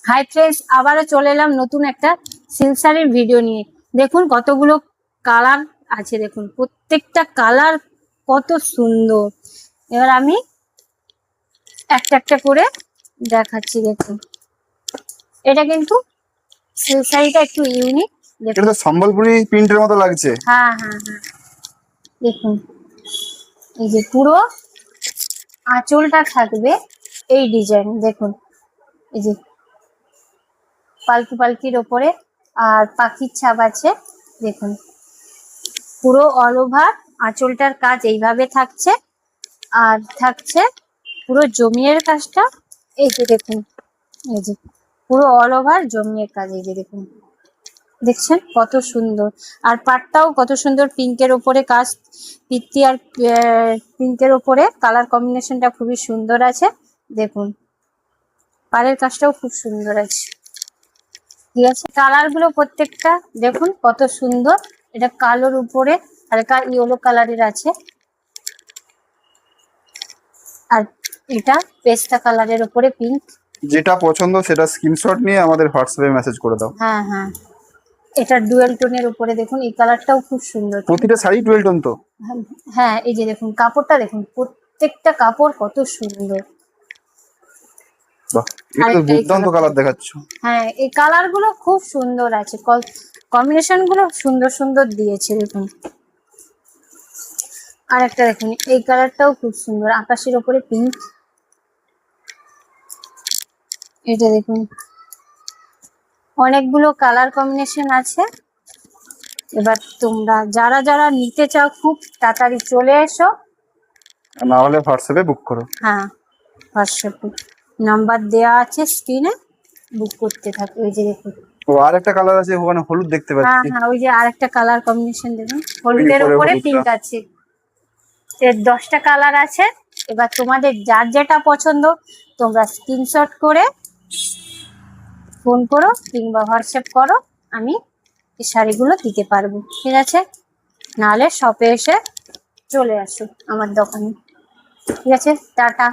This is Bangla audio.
হাই ফ্রেন্ডস, আবারও চলে এলাম নতুন একটা সিল্ক শাড়ির ভিডিও নিয়ে। দেখুন কতগুলো কালার আছে, দেখুন প্রত্যেকটা কালার কত সুন্দর। এবার আমি একটা একটা করে দেখাচ্ছি। দেখুন এটা কিন্তু সিল্ক শাড়িটা একটু ইউনিক। এটা তো সম্বলপুরি প্রিন্টের মতো লাগছে। হ্যাঁ হ্যাঁ হ্যাঁ, দেখুন এই যে পুরো আঁচলটা থাকবে এই ডিজাইন। দেখুন এই যে পালকি পালকির ওপরে আর পাখির ছাপ আছে। দেখুন পুরো অল ওভার আঁচলটার কাজ এইভাবে থাকছে, আর থাকছে পুরো জমিয়ের কাজটা। এই যে দেখুন, এই যে পুরো অল ওভার জমিয়ের কাজ। এই যে দেখুন, দেখছেন কত সুন্দর। আর পাটটাও কত সুন্দর, পিঙ্কের ওপরে কাজ, পিত্তি আর পিঙ্কের ওপরে কালার কম্বিনেশনটা খুবই সুন্দর আছে। দেখুন পাড়ের কাজটাও খুব সুন্দর আছে। ঠিক আছে, কালার গুলো প্রত্যেকটা দেখুন কত সুন্দর। এটা কালোর উপরে হালকা ইয়েলো কালারের আছে, আর এটা পেস্তা কালারের উপরে পিঙ্ক। যেটা পছন্দ সেটা স্ক্রিনশট নিয়ে আমাদের হোয়াটসঅ্যাপে মেসেজ করে দাও। হ্যাঁ হ্যাঁ, এটা ডুয়েল টোনের উপরে দেখুন, এই কালারটাও খুব সুন্দর। প্রতিটা শাড়ি ডুয়েল টোন তো? হ্যাঁ, এই যে দেখুন কাপড়টা দেখুন, প্রত্যেকটা কাপড় কত সুন্দর। বাহ, এটা তো দুর্দান্ত কালার দেখাচ্ছ। হ্যাঁ, এই কালার গুলো খুব সুন্দর আছে, কম্বিনেশন গুলো সুন্দর সুন্দর দিয়েছে। দেখুন আর একটা দেখুন, এই কালারটাও খুব সুন্দর, আকাশের ওপরে পিঙ্ক। এটা দেখুন অনেকগুলো কালার কম্বিনেশন আছে। এবার তোমরা যারা যারা নিতে চাও খুব তাড়াতাড়ি চলে এসো, না হলে হোয়াটসঅ্যাপে বুক করো। হ্যাঁ হোয়াটসঅ্যাপে নাম্বার দেওয়া আছে স্ক্রিনে, বুক করতে থাকো। এই যে দেখুন, ও আর একটা কালার আছে ওখানে, হলুদ দেখতে হ্যাঁ পাচ্ছি। হ্যাঁ, ওই যে আর একটা কালার কম্বিনেশন দেখুন, হলুদের উপরে উপরে হলুদটা। পিঙ্ক আছে। এর 10টা কালার আছে। এবার তোমাদের যার যেটা পছন্দ তোমরা স্ক্রিনশট করে ফোন করো কিংবা হোয়াটসঅ্যাপ করো, আমি এই শাড়িগুলো দিতে পারবো। ঠিক আছে, নাহলে শপে এসে চলে আসো আমার দোকানে। ঠিক আছে, টাটা।